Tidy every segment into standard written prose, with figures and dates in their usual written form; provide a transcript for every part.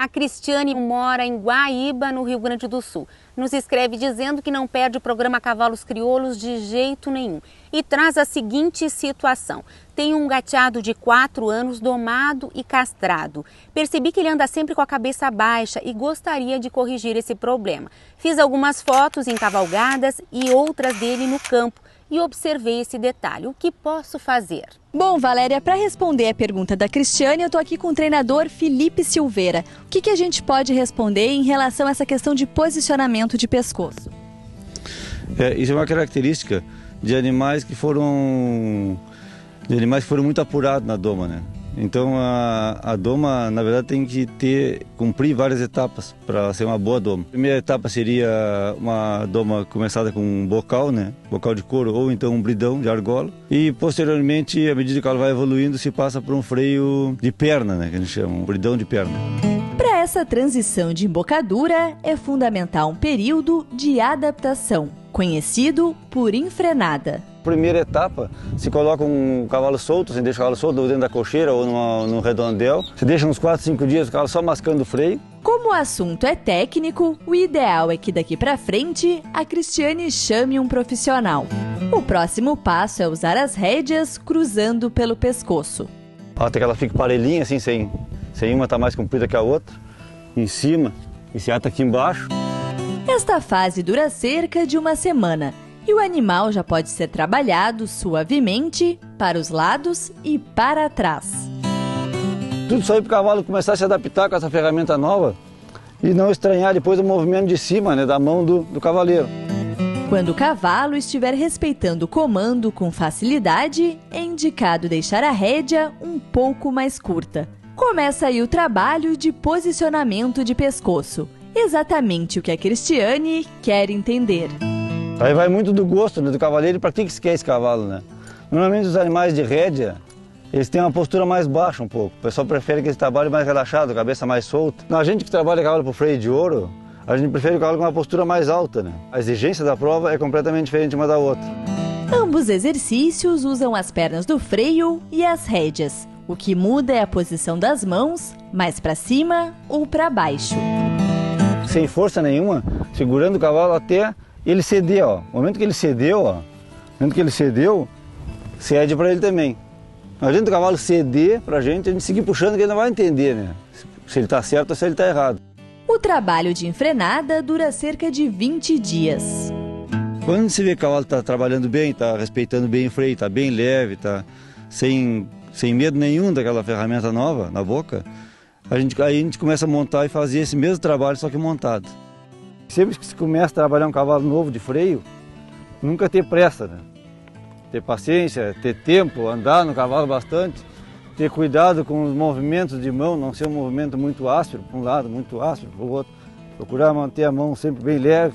A Cristiane mora em Guaíba, no Rio Grande do Sul. Nos escreve dizendo que não perde o programa Cavalos Crioulos de jeito nenhum. E traz a seguinte situação. Tem um gateado de 4 anos domado e castrado. Percebi que ele anda sempre com a cabeça baixa e gostaria de corrigir esse problema. Fiz algumas fotos em cavalgadas e outras dele no campo e observei esse detalhe. O que posso fazer? Bom, Valéria, para responder a pergunta da Cristiane, eu estou aqui com o treinador Felipe Silveira. O que a gente pode responder em relação a essa questão de posicionamento de pescoço? Isso é uma característica de animais que foram muito apurados na doma, né? Então a doma, na verdade, tem que cumprir várias etapas para ser uma boa doma. A primeira etapa seria uma doma começada com um bocal, né? Bocal de couro ou então um bridão de argola. E posteriormente, à medida que ela vai evoluindo, se passa por um freio de perna, né? Que a gente chama, um bridão de perna. Para essa transição de embocadura, é fundamental um período de adaptação, conhecido por enfrenada. Primeira etapa, se coloca um cavalo solto, você deixa o cavalo solto dentro da cocheira ou num redondel. Você deixa uns 4, 5 dias o cavalo só mascando o freio. Como o assunto é técnico, o ideal é que daqui para frente a Cristiane chame um profissional. O próximo passo é usar as rédeas cruzando pelo pescoço. Até que ela fique parelhinha, assim, sem uma estar mais comprida que a outra. Em cima, e se ata aqui embaixo. Esta fase dura cerca de 1 semana. E o animal já pode ser trabalhado suavemente para os lados e para trás. Tudo isso aí para o cavalo começar a se adaptar com essa ferramenta nova e não estranhar depois o movimento de cima, né, da mão do cavaleiro. Quando o cavalo estiver respeitando o comando com facilidade, é indicado deixar a rédea um pouco mais curta. Começa aí o trabalho de posicionamento de pescoço. Exatamente o que a Cristiane quer entender. Aí vai muito do gosto, né, do cavaleiro, para que se quer esse cavalo, né? Normalmente os animais de rédea, eles têm uma postura mais baixa um pouco. O pessoal prefere que eles trabalhem mais relaxado, cabeça mais solta. A gente que trabalha cavalo por freio de ouro, a gente prefere o cavalo com uma postura mais alta, né? A exigência da prova é completamente diferente uma da outra. Ambos exercícios usam as pernas do freio e as rédeas. O que muda é a posição das mãos, mais para cima ou para baixo. Sem força nenhuma, segurando o cavalo até ele ceder, ó. No momento que ele cedeu, cede para ele também. Não adianta o cavalo ceder para a gente seguir puxando, que ele não vai entender, né? Se ele está certo ou se ele está errado. O trabalho de enfrenada dura cerca de 20 dias. Quando você vê que o cavalo está trabalhando bem, está respeitando bem o freio, está bem leve, está sem medo nenhum daquela ferramenta nova na boca, aí a gente começa a montar e fazer esse mesmo trabalho, só que montado. Sempre que se começa a trabalhar um cavalo novo de freio, nunca ter pressa, né? Ter paciência, ter tempo, andar no cavalo bastante, ter cuidado com os movimentos de mão, não ser um movimento muito áspero para um lado, muito áspero para o outro. Procurar manter a mão sempre bem leve.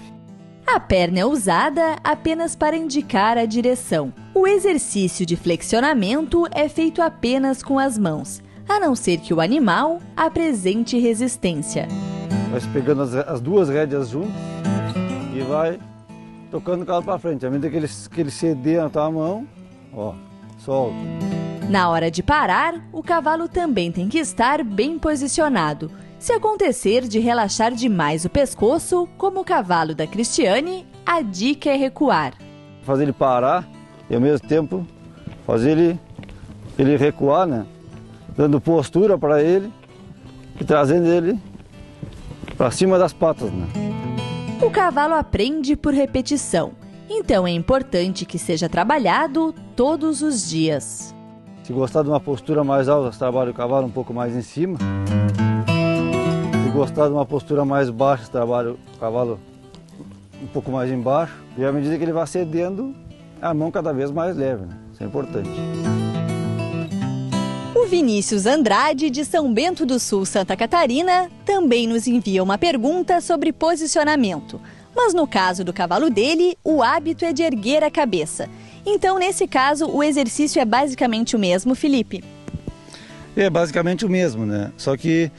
A perna é usada apenas para indicar a direção. O exercício de flexionamento é feito apenas com as mãos, a não ser que o animal apresente resistência. Vai se pegando as duas rédeas juntas e vai tocando o cavalo para frente. À medida que ele ceder na tua mão, ó, solta. Na hora de parar, o cavalo também tem que estar bem posicionado. Se acontecer de relaxar demais o pescoço, como o cavalo da Cristiane, a dica é recuar. Fazer ele parar e ao mesmo tempo fazer ele recuar, né? Dando postura para ele e trazendo ele para cima das patas, né? O cavalo aprende por repetição, então é importante que seja trabalhado todos os dias. Se gostar de uma postura mais alta, você trabalha o cavalo um pouco mais em cima. Se gostar de uma postura mais baixa, você trabalha o cavalo um pouco mais embaixo. E à medida que ele vai cedendo, a mão cada vez mais leve, né? Isso é importante. O Vinícius Andrade, de São Bento do Sul, Santa Catarina, também nos envia uma pergunta sobre posicionamento. Mas no caso do cavalo dele, o hábito é de erguer a cabeça. Então, nesse caso, o exercício é basicamente o mesmo, Felipe? É basicamente o mesmo, né? Só que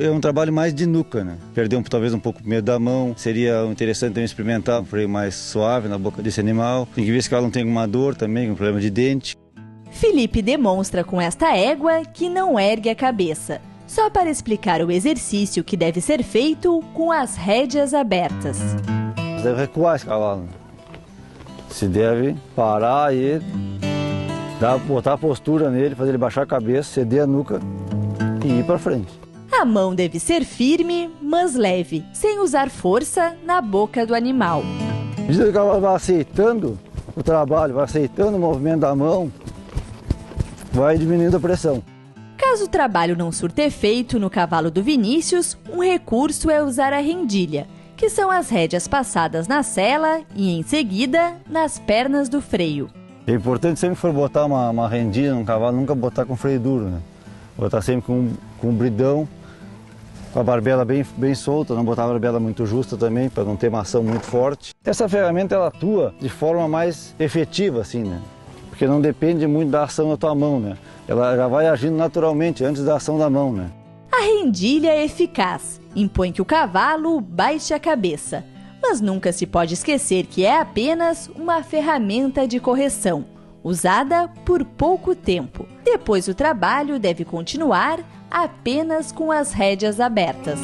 é um trabalho mais de nuca, né? Perder talvez um pouco o medo da mão. Seria interessante também experimentar um freio mais suave na boca desse animal. Tem que ver se o cavalo não tem alguma dor também, um problema de dente. Felipe demonstra com esta égua que não ergue a cabeça. só para explicar o exercício que deve ser feito com as rédeas abertas. Deve recuar esse cavalo. Se deve parar e botar a postura nele, fazer ele baixar a cabeça, ceder a nuca e ir para frente. A mão deve ser firme, mas leve, sem usar força na boca do animal. À medida que o cavalo vai aceitando o trabalho, vai aceitando o movimento da mão, vai diminuindo a pressão. Caso o trabalho não surta efeito no cavalo do Vinícius, um recurso é usar a rendilha, que são as rédeas passadas na sela e, em seguida, nas pernas do freio. É importante sempre que for botar uma rendilha num cavalo, nunca botar com freio duro, né? Botar sempre com um bridão, com a barbela bem solta, não botar a barbela muito justa também, para não ter uma ação muito forte. Essa ferramenta ela atua de forma mais efetiva, assim, né? Porque não depende muito da ação da tua mão, né? Ela já vai agindo naturalmente antes da ação da mão, né? A rendilha é eficaz, impõe que o cavalo baixe a cabeça, mas nunca se pode esquecer que é apenas uma ferramenta de correção, usada por pouco tempo. Depois o trabalho deve continuar apenas com as rédeas abertas.